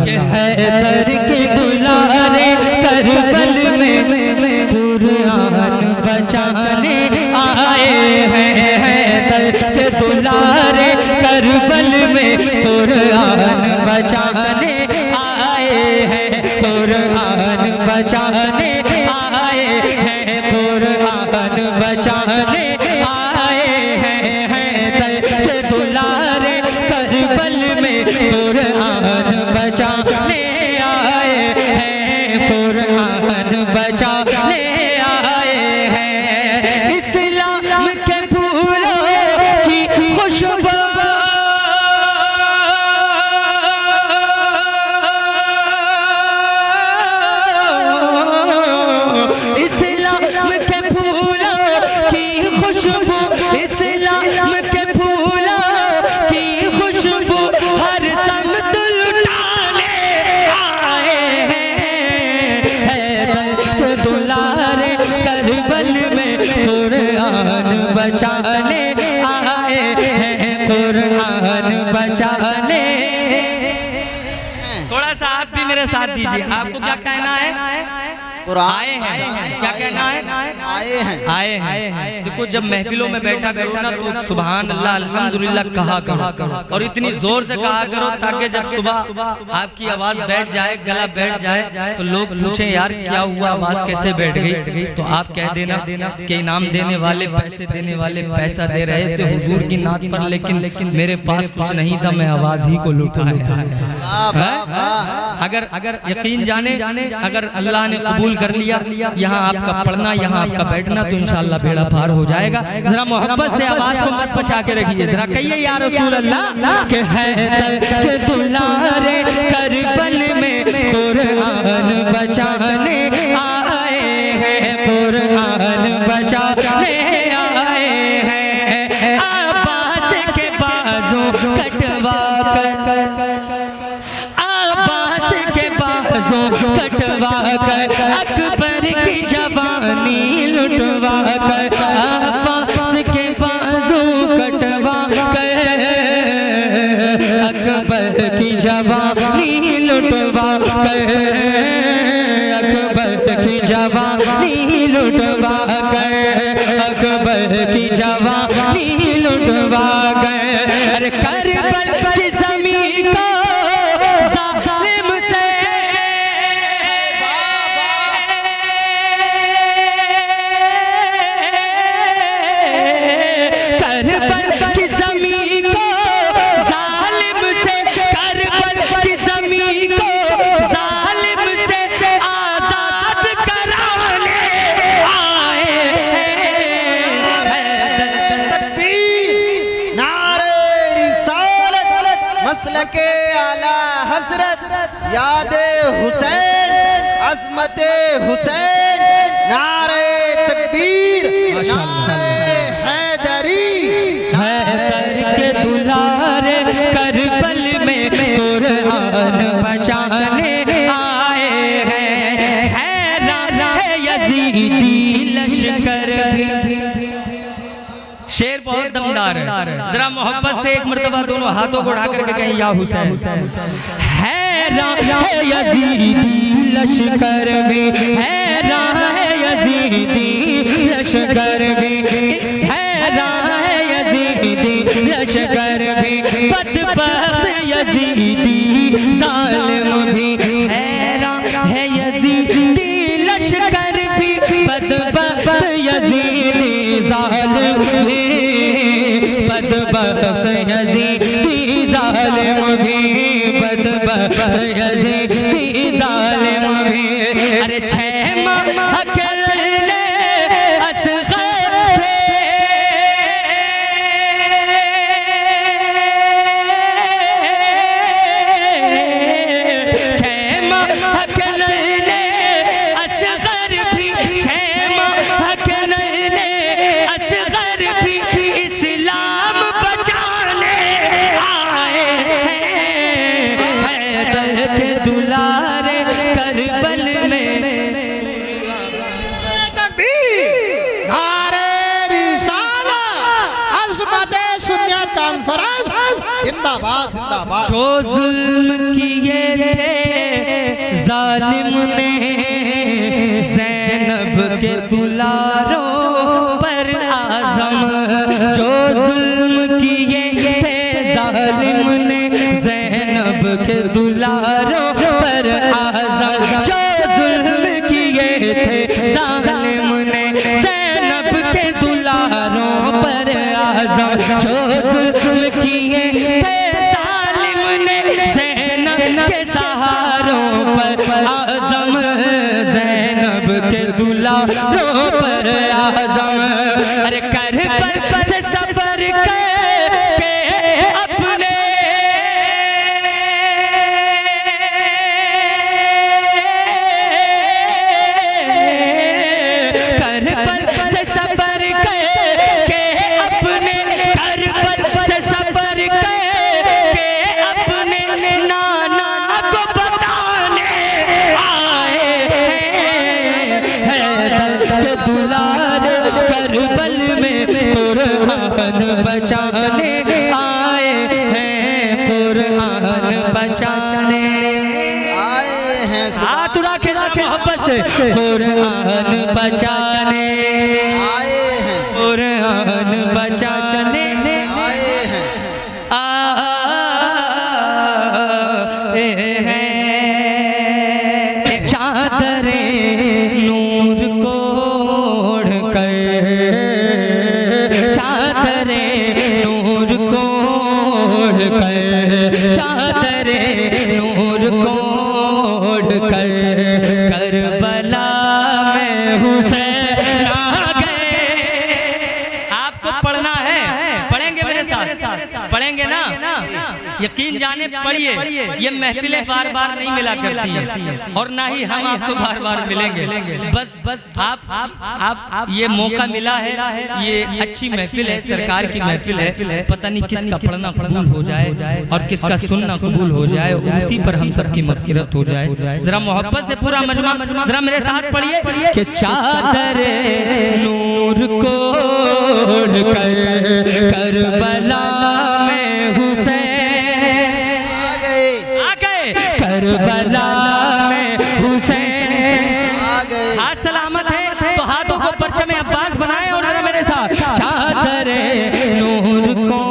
कि हैदर के दुलारे करबल में कुरान बचाने आए हैं। हैदर के दुलारे करबल में कुरान बचाने आए हैं। कुरान बचाने आए हैं। कुरान बचाने आए हैं। हैदर के दुलारे करबल में कुरान बचाने आए हैं। कुरान बचाने आए हैं। इस्लाम के फूलों की खुशबू बचाने आए हैं। कुरान बचाने। थोड़ा सा आप भी मेरे साथ दीजिए। आपको क्या कहना है? आए हैं। क्या कहना है? आए हैं। आए हैं। देखो जब महफिलों में बैठा करो ना तो सुभान अल्लाह अल्हम्दुलिल्लाह कहा करो, और इतनी जोर से कहा करो ताकि जब सुबह आपकी आवाज बैठ जाए, गला बैठ जाए, तो लोग पूछें यार क्या हुआ, आवाज कैसे बैठ गई। तो आप कह देना कि इनाम देने वाले, पैसे देने वाले पैसा दे रहे थे हुजूर की नात पर, लेकिन मेरे पास कुछ नहीं था, मैं आवाज ही को लुटाया। अगर यकीन जाने, अगर अल्लाह ने कबूल कर लिया यहाँ आपका पढ़ना, यहाँ आपका बैठना, तो इंशाअल्लाह बेड़ा पार हो जाएगा। जरा मोहब्बत से आवाज को मत बचा के रखिए, जरा कहिए या रसूल अल्लाह के हैदर के दुलारे करबल में कुरान बचाने आए हैं। कुरान बचाने आए हैं। अब्बास के बाजू कटवा कर, अब्बास के बाजू कटवा कर, अकबर की जवानी लुटवा कर, अब्बास के बाजू कटवा कर, अकबर की जवानी लुटवा कर, अकबर की जवानी लुटवा कर, अकबर की जवानी लुटवा कर। अरे करबल की ज़मीन को ज़ालिम से मसलके आला हजरत यादे हुसैन, अज़मते हुसैन, नारे तकबीर, नारे हैदरी। हैदर के दुलारे करबल में कुरान बचाने आए हैं। हैरान है यजीदी लश्कर भी। शेर बहुत दमदार है, जरा मोहब्बत से एक मर्तबा दोनों हाथों को उठा करके कहें या हुसैन। हैरान है यजीदी लश्कर में, हैरान है यजीदी लश्कर में, हैरान है यजीदी लश्कर में, बदबख्त यजीदी जालिम भी। हैरान है यजीदी लश्कर भी, बदबख्त यजीदी जालिम भी, बदबख्त यजीदी जालिम भी, बदबख्त यजीदी जालिम भी। अरे 6 माह करने असग़र थे, 6 माह करने असग़र भी, 6 माह करने असग़र भी इस्लाम बचाने आए हैं। हैदर के दुलारे करबल में नारे रिसाला, अज़मते सुन्नियत कॉन्फ्रेंस जिंदाबाद जिंदाबाद। जो जुल्म किए थे जालिम ने ज़ैनब के दुलारों पर आज़म जो जुल्म किए थे, जालिम ने ज़ैनब के दुलारों पर आज़म जो जुल्म किए थे, जालिम ने ज़ैनब के दुलारों पर आज़म जो जुल्म किए थे, जालिम ने ज़ैनब के सहारों पर आज़म, ज़ैनब के दुलारों पर आज़म। अरे करबल से सफर करके अपने करबल से सफर करके अपने करबल से सफर करके अपने नाना को बताने आए हैं के दुलारे, करबल में कुरान बचाने आए हैं, कुरान बचाने आए हैं, हाथ उड़ा के मोहब्बत से, कुरान बचाने आए हैं, कुरान बचाने आए हैं। चादरे नूर को ओढ़कर, चादरे नूर को ओढ़कर, चादरे नूर को ओढ़कर करबला में हुसैन आ गए। आपको पढ़ना है, पढ़ेंगे मेरे साथ, पढ़ेंगे ना? यकीन जाने पढ़िए, ये महफिलें बार बार नहीं मिला करती है और ना ही हम आपको बार बार मिलेंगे। बस आप ये मौका मिला है, ये अच्छी महफिल है, सरकार की महफिल है, पता नहीं किसका पढ़ना कबूल हो जाए और किसका सुनना कबूल हो जाए, उसी पर हम सबकी मग़फ़िरत हो जाए। जरा मोहब्बत से पूरा मजमा जरा मेरे साथ पढ़िए कि चादरे नूर को ओढ़कर करबला में हुसैन आ गए, आ गए, करबला में हुसैन आ गए। हाथ सलामत है तो हाथों को परचम अब्बास बनाए और जरा मेरे साथ चादरे नूर को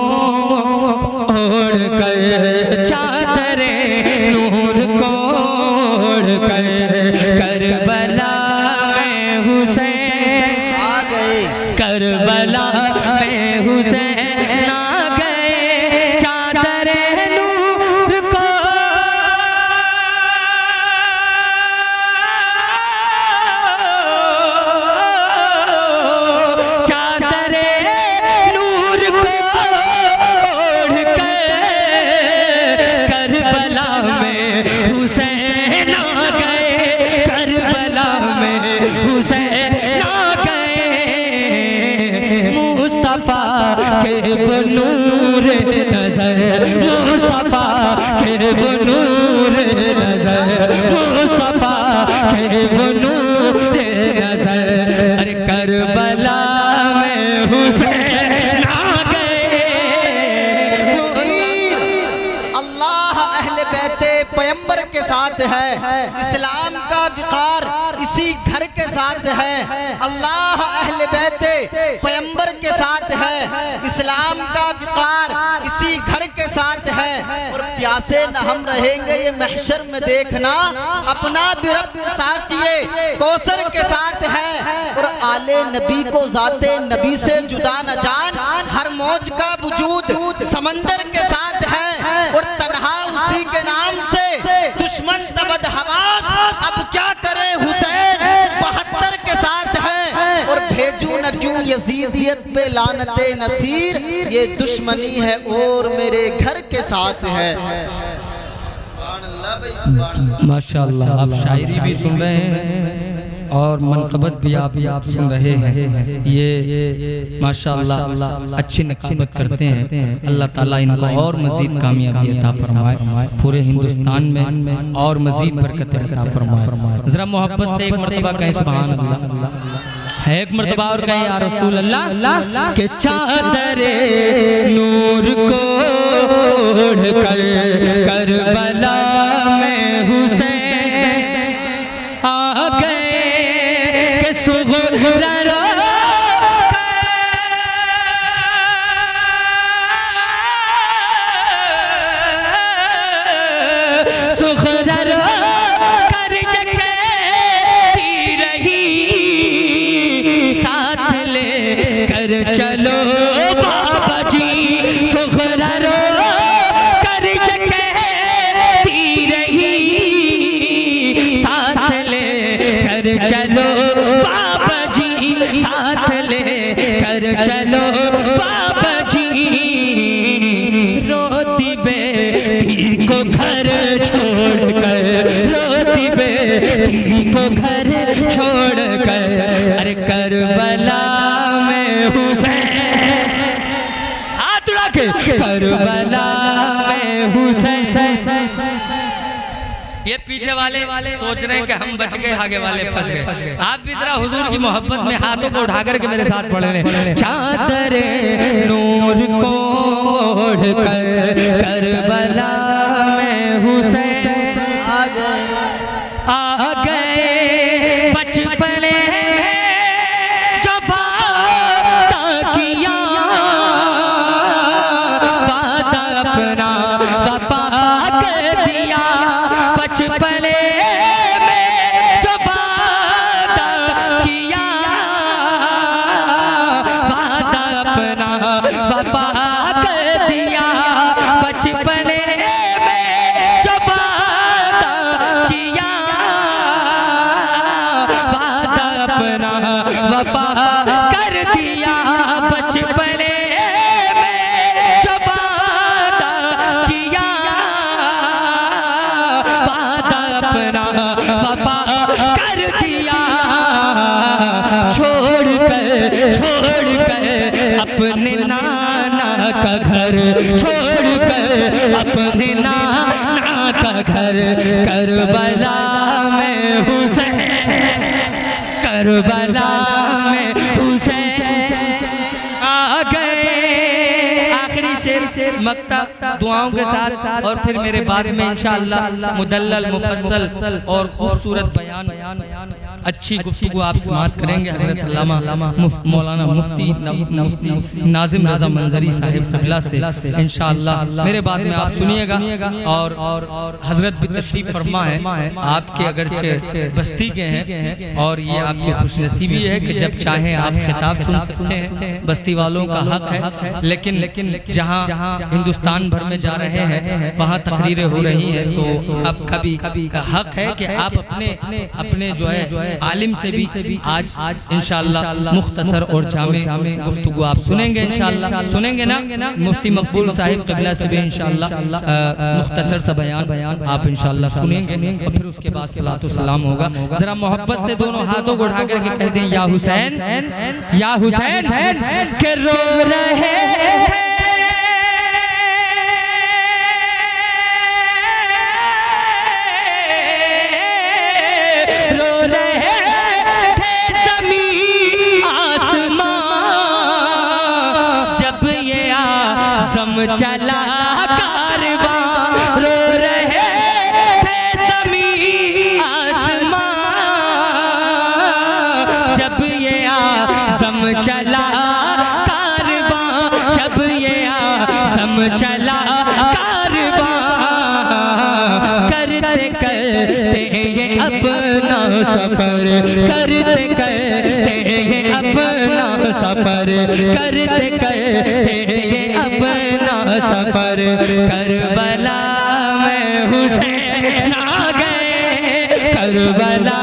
ओढ़कर, चादरे नूर को ओढ़कर करबला में हुसैन आ गए, करबला में हुसैन आ गए, चादरे नूर को चादरे नूर को ओढ़कर करबला में हुसैन आ गए, करबला में हुसैन आ गए। मुस्तफा के बनूर नजर, मुस्तफा के बनूर नजर, मुस्तफा के बनूर नजर। अरे करबला में हुसैन आ गए। अल्लाह अहले बैते पैगंबर के साथ है, इस्लाम का विकार इसी घर के साथ है। अल्लाह अहले बैते पैगंबर के साथ है, इस्लाम का विकार इसी घर के साथ है। और प्यासे न हम रहेंगे ये महशर में देखना, अपना भी रब साकिए कौसर के साथ है। और आले नबी को जाते नबी से जुदा न जान, हर मौज का वजूद समंदर के साथ है। और तन्हा उसी के नाम से दुश्मन तबद हवास, अब क्या करे हुसैन 72 के साथ है। और भेजू न क्यों यजीदियत पे लानते नसीर, ये दुश्मनी है और मेरे घर के साथ है। माशाअल्लाह, आप शायरी भी सुन रहे हैं और मनकबत भी आप सुन रहे हैं। ये माशाअल्लाह अच्छी नकाबत करते हैं। अल्लाह ताला इनको और मजीद कामयाबी अता फरमाए, पूरे हिंदुस्तान में और मजीद बरकत अता फरमाए। जरा मोहब्बत से एक मरतबा कहें सुभान अल्लाह, है एक मरतबा और कहें या रसूल अल्लाह। के चादरे नूर को ओढ़कर करबला में हुसैन बेटी को घर छोड़ कर, अरे करबला में हुसैन, हाथ उड़ा के करबला में हुसैन। ये पीछे वाले सोच रहे हैं कि हम बच गए, आगे वाले फंस गए। आप भी जरा हुजूर की मोहब्बत में हाथों को उठा करके मेरे साथ पढ़ लें। चादरे नूर को ओढ़ कर करबला में हुसैन आ गए, बचपने जो वादा किया, वादा अपना वफा कर दिया। बचपने में जो वादा किया, वादा अपना वफा कर दिया। बचपने में जो वादा किया, वादा अपना वफा कर दिया। बचपने में जो वादा किया, वादा अपना वफा कर दिया। छोड़ कर अपने नाना का घर, छोड़ कर अपने नाना का घर, करबला में हुसैन, करबला में हुसैन आ गए। आखिरी शेर मक्ता दुआओं के साथ और फिर मेरे बाद में इंशाअल्लाह मुदल्लल मुफस्सल और खूबसूरत बयान अच्छी गुफ्तगू आप समाअत करेंगे हज़रत अल्लामा मौलाना मुफ्ती नाजिम रज़ा मंजरी साहिब क़िबला से इंशाअल्लाह। मेरे बाद में आप सुनिएगा और हजरत भी तशरीफ फरमा है। आपके अगरचे बस्ती के हैं और ये आपकी खुशनसीबी है कि जब चाहें आप खिताब सुन सकते हैं, बस्ती वालों का हक है। लेकिन जहाँ हिंदुस्तान भर में जा रहे हैं वहाँ तकरीरें हो रही हैं, तो आपका भी हक है कि आप अपने जो है आलिम से भी आज इंशाअल्लाह मुख्तसर और जामे गुफ्तगू आप सुनेंगे इंशाअल्लाह। सुनेंगे ना मुफ्ती मकबूल साहिब क़िबला से भी इंशाअल्लाह मुख्तसर सा बयान आप इंशाअल्लाह सुनेंगे और फिर उसके बाद सलातो सलाम होगा। जरा मोहब्बत से दोनों हाथों को उठा करके कह दें या हुसैन, या हुसैन के रो रहे हैं चला कारवां, रो रहे थे ज़मीं आसमां, जब ये आज़म चला कारवां, जब ये आज़म चला कारवां। करते करते ये अपना सफर, करते करते ये अपना सफर, करते करते ये अपना सफर, करबला में हुसैन आ गए, करबला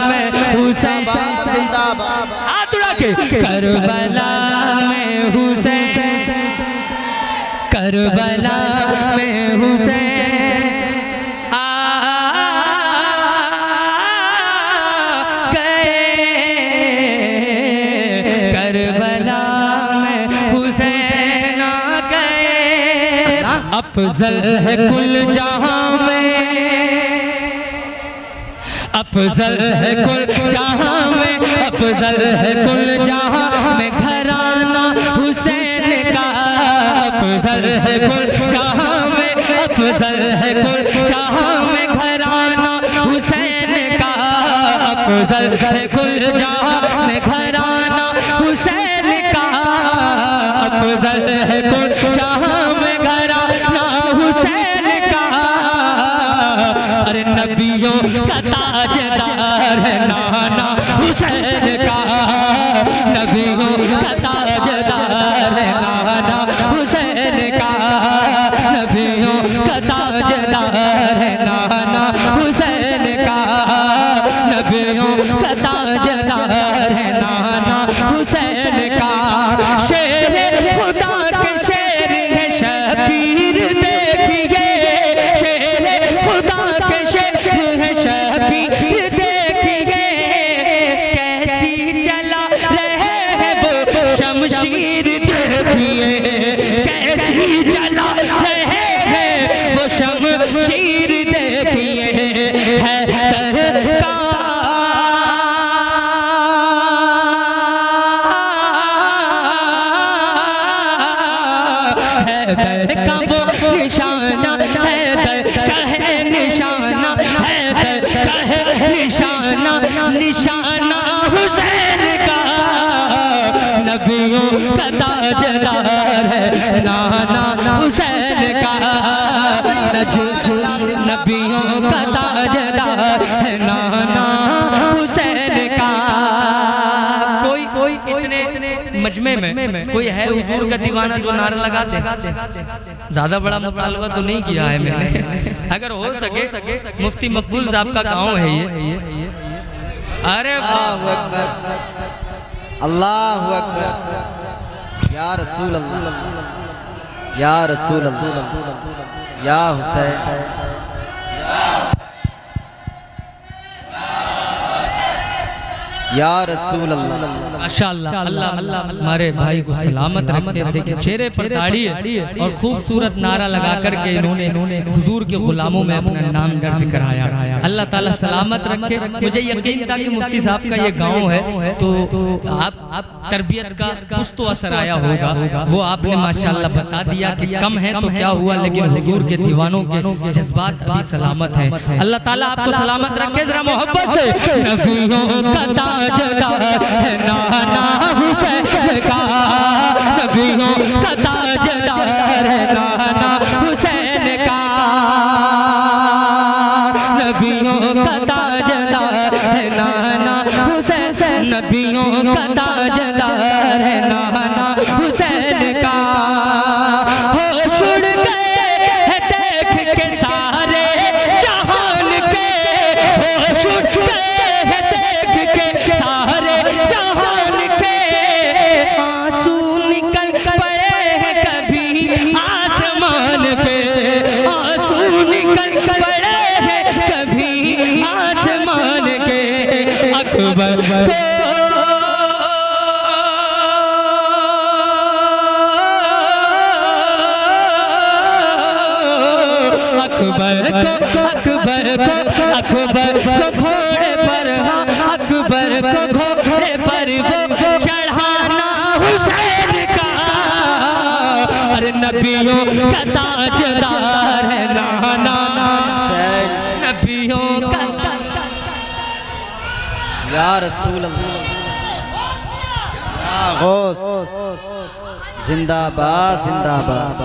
में हुसैन जिंदाबाद, हाथ उड़ा के करबला में हुसैन, करबला में हुसैन अफजल है कुल जहां में, अफजल है कुल जहां में, अफजल है कुल जहां में घराना हुसैन का। अफजल है कुल जहां में, अफजल है कुल जहां में घराना हुसैन का। अफजल है कुल जहां में घराना हुसैन का। अफजल है कुल जहां में घराना हुसैन का। अरे नबियों का ताजदार है नाना हुसैन का, नबियों का ताजदार है नाना हुसैन का, नबियों का ताजदार है नाना हुसैन का, नबियों का ताजदार है नाना हुसैन का। शेर खुदा के शेर है शबीर, देखिए शेर खुदा के शेर है शबीर। हैदर का हैदर का वो निशाना हैदर का है निशाना हैदर का है निशाना निशाना हुसैन का नबियों का ताजदार है नाना हुसैन का नबियों का ताजदार है नाना हुसैन का। कोई इतने मजमे में कोई है हुजूर का दीवाना जो नारा लगा दे? ज्यादा बड़ा मुतालबा तो नहीं किया है मैंने। अगर हो सके मुफ्ती मकबूल साहब का गाँव है ये। अरे अल्लाह अकबर या रसूल अल्लाह या रसूल अल्लाह या हुसैन या रसूल अल्लाह। माशाअल्लाह अल्लाह हमारे भाई को सलामत रखे। देखिए चेहरे पर दाढ़ी है और खूबसूरत नारा लगा करके इन्होंने हुजूर के गुलामों में अपना नाम दर्ज कराया। अल्लाह ताला सलामत रखे। मुझे यकीन था कि मुफ्ती साहब का ये गांव है तो आप तरबियत का कुछ तो असर आया होगा। वो आपने माशाअल्लाह बता दिया कि कम है तो क्या हुआ, लेकिन हुजूर के दीवानों के जज्बात अभी सलामत है। अल्लाह ताला आपको सलामत रखे। जरा मोहब्बत से नबियों का ताजदार है नाना हुसैन का नबियों का ताजदार है नाना हुसैन का नबियों का ताजदार है नाना हुसैन नबियों का ताजदार है नाना हुसैन का। होश उड़ गए हैं देख के सारे जहान के, होश उड़ गए हैं देख के सारे जहान के, आंसू निकल पड़े हैं कभी आसमान के, आंसू निकल पड़े हैं कभी आसमान के। अकबर को अकबर को घोड़े पर, हाँ अकबर को घोड़े पर वो चढ़ाना हुसैन का। अरे नबियों का ताजदार है नाना हुसैन नबियों का या रसूल अल्लाह या गौस जिंदाबाद जिंदाबाद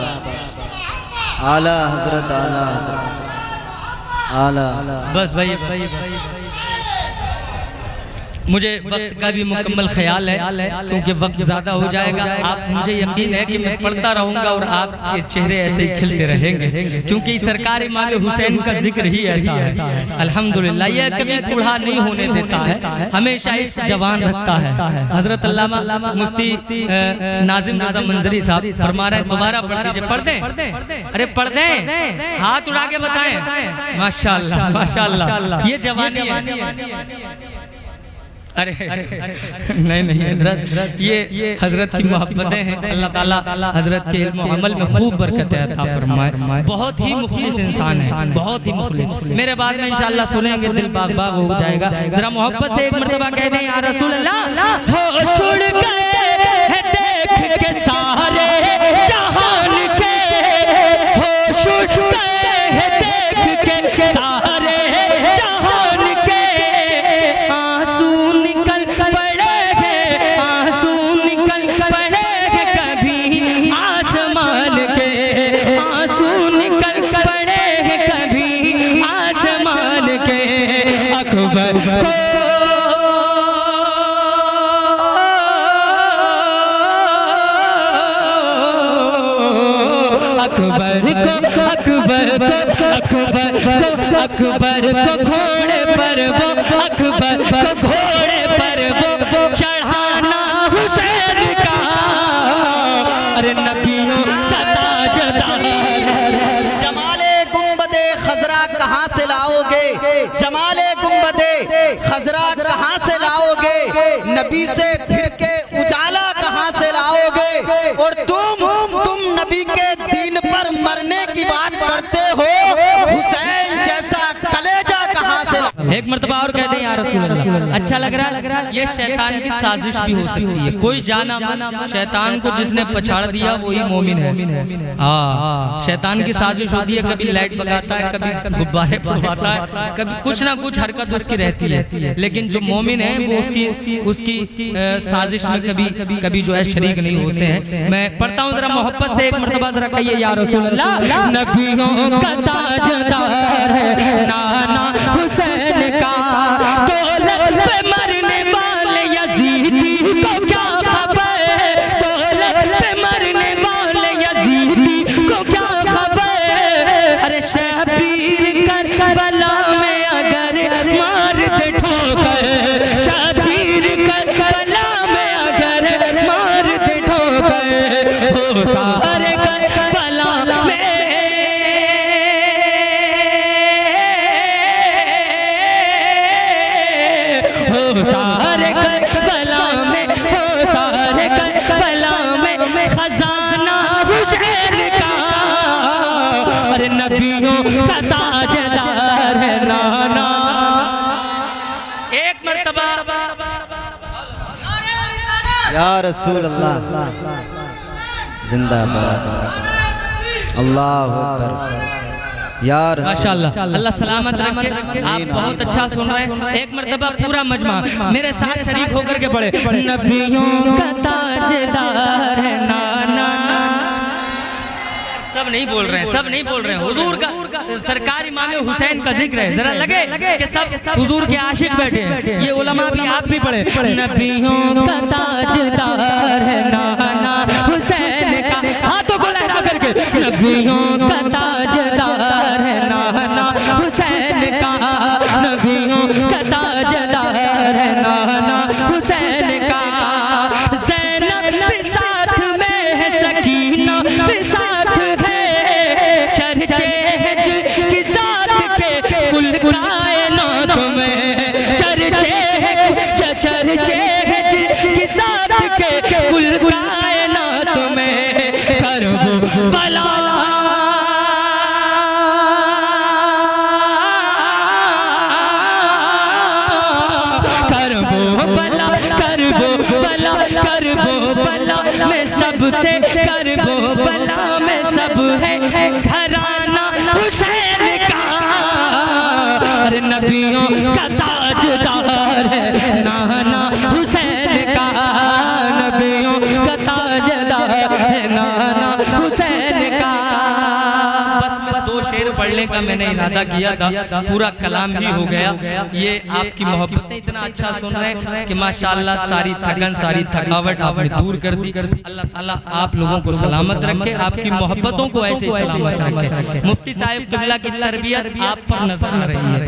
आला हजरत आला हजरत आला। बस भाई मुझे वक्त का भी मुकम्मल ख्याल है क्योंकि वक्त ज्यादा हो जाएगा। आप मुझे यकीन है कि मैं पढ़ता रहूंगा और आपके चेहरे ऐसे ही खिलते रहेंगे क्योंकि सरकार इमाम हुसैन का जिक्र ही ऐसा है। अल्हम्दुलिल्लाह ये कभी बूढ़ा नहीं होने देता है, हमेशा इश्क जवान रखता है। हजरत अल्लामा मुफ्ती नाजिम रज़ा मंजरी साहब फरमा रहे हैं दोबारा पढ़ दीजिए। पढ़ दें? अरे पढ़ दें, हाथ उड़ा के बताएं। माशाअल्लाह माशाअल्लाह ये जवानी है। अरे नहीं हजरत ये हजरत की मोहब्बतें हैं। अल्लाह ताला हजरत के इल्म अमल में खूब बरकत अता फरमाए। बहुत ही मुखलिस इंसान है, बहुत ही मुखलिस। मेरे बाद में इंशाअल्लाह सुनेंगे दिल बाग बाग हो जाएगा। जरा मोहब्बत से एक मर्तबा कह दें या रसूल अल्लाह। होश उड़ गए हैं देख के सारे जहान के, होश उड़ गए हैं देख के सारे जहान के, आंसू निकल पड़े हैं, आंसू निकल पड़े हैं कभी आसमान के, आंसू निकल पड़े हैं कभी आसमान के। अकबर को अकबर को घोड़े पर वो, अकबर को घोड़े पर वो चढ़ाना हुसैन का। अरे नबियों का ताजदार। जमाले गुंबदे खजरा कहाँ से लाओगे, जमाले गुंबदे खजरा कहाँ से लाओगे, नबी से फिर के उजाला कहाँ से लाओगे, और तुम नबी के दीन पर मरने की बात करते हो, हुसैन जैसा कलेजा कहाँ से एक मर्तबा और कहते हैं या रसूल अल्लाह, अच्छा लग रहा है। ये शैतान की साजिश भी हो सकती है। कोई जाना मन शैतान को जिसने पछाड़ दिया वही मोमिन है। हाँ, शैतान की साजिश होती है, कभी लाइट भगाता है, कभी गुब्बारे फुलवाता है, कभी कुछ ना कुछ हरकत उसकी रहती है। लेकिन जो मोमिन है वो उसकी साजिश में कभी जो है शरीक नहीं होते हैं। मैं पढ़ता हूँ जरा मोहब्बत से, एक मर्तबा जरा कहिए या रसूल अल्लाह। नबियों का ताजदार है नाना हुसैन का, दौलत पे मरने वाले यजीदी को क्या खबर, दौलत पे मरने वाले यजीदी को क्या खबर। अरे शबीर करबला में अगर मार दे ठोकर, शबीर करबला में अगर मार दे ठोकर, हो सारे करबला में सारे करबला में, हो सारे करबला में खजाना हुसैन का। अरे नबियों का ताजदार है नाना। एक मर्तबा या रसूल अल्लाह जिंदाबाद, अल्लाह अकबर। माशाअल्लाह, अल्लाह सलामत रखे। आप बहुत अच्छा सुन रहे हैं। एक मर्तबा पूरा मजमा मेरे साथ शरीक होकर के पढ़े। नबियों का ताजदार है नाना। सब नहीं बोल रहे हैं, सब नहीं बोल रहे हैं। हुजूर का सरकार इमाम हुसैन का जिक्र है, जरा लगे कि सब हुजूर के आशिक बैठे हैं। ये उलमा भी, आप भी पढ़े। नबियों का ताजदार है नाना हुसैन का, हाथों को लहरा करके। नबियों का ताजदार है नाना हुसैन का, नबियों का ताजदार है नाना हुसैन का। ज़ैनब भी साथ में है, सकीना भी साथ है, चर्चे हैं जिनकी ज़ात के कुल कायनात में, चर्चे हैं जिनकी ज़ात के कुल कायनात में। करबला में सबसे, करबला में सब है घराना हुसैन का। अरे नबियों का ताजदार है नाना हुसैन का, नबियों का ताजदार है नाना हुसैन का। बस मैं दो शेर पढ़ने का मैंने इरादा किया था, पूरा कलाम ही हो गया। ये आपकी मोहब्बतें इतना अच्छा सुन रहे हैं कि माशाअल्लाह सारी थकन, सारी थकावट आपने दूर कर दी। अल्लाह ताला आप लोगों को सलामत रखे, आपकी मोहब्बतों को ऐसे सलामत रखे। मुफ्ती साहिब किबला की तरबियत आप पर नजर आ रही है।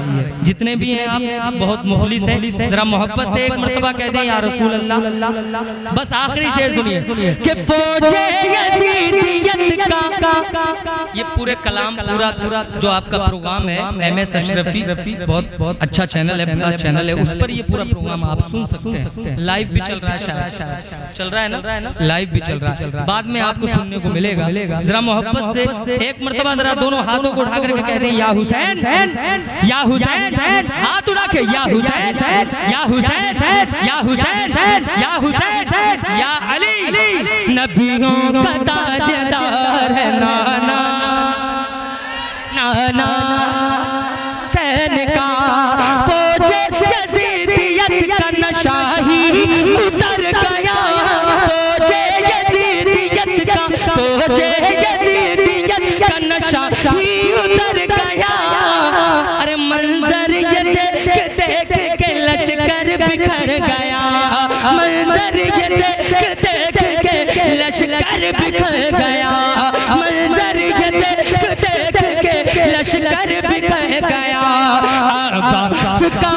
जितने भी हैं आप बहुत मुखलिस हैं। जरा मोहब्बत से एक मर्तबा कह दें या रसूल अल्लाह। बस आखिरी शेर सुनिए कि फौजे यजीदियत का। ये पूरे कलाम पूरा जो आपका प्रोग्राम है MS अशरफी, बहुत अच्छा चैनल है, बड़ा चैनल है, उस पर ये पूरा प्रोग्राम आप सुन सकते हैं। लाइव भी चल रहा है, शायद चल रहा है ना, लाइव भी चल रहा है, बाद में आपको सुनने को मिलेगा। जरा मोहब्बत से एक मर्तबा जरा दोनों हाथों को उठा करके कह दें या हुसैन, या हुसैन, हाथ उठा के या हुसैन, या हुसैन, या हुसैन, या हुसैन, या अली। नबियों का ताजदार है नाना, नाना हुसैन का। फौजे यजीदियत का नशा ही उतर गया, फौजे यजीदियत का, फौजे यजीदियत का नशा ही उतर गया। अरे मंजर ये देख के लश्कर बिखर गया, मंजर ये देख के लश्कर बिखर गया, मंजर ये देख के लश्कर बिखर गया। अब्बास का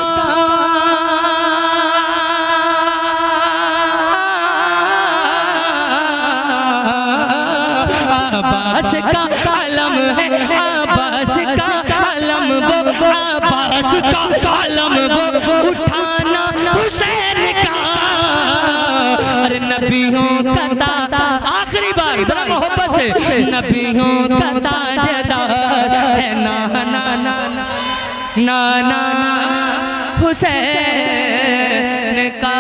अब्बास का अलम है, अब्बास का अलम वो, अब्बास का अलम वो उठाना हुसैन का। अरे नबियों का ताज, आखिरी बार जरा मोहब्बत से, नबियों का ताजदार है नाना, नाना हुसैन का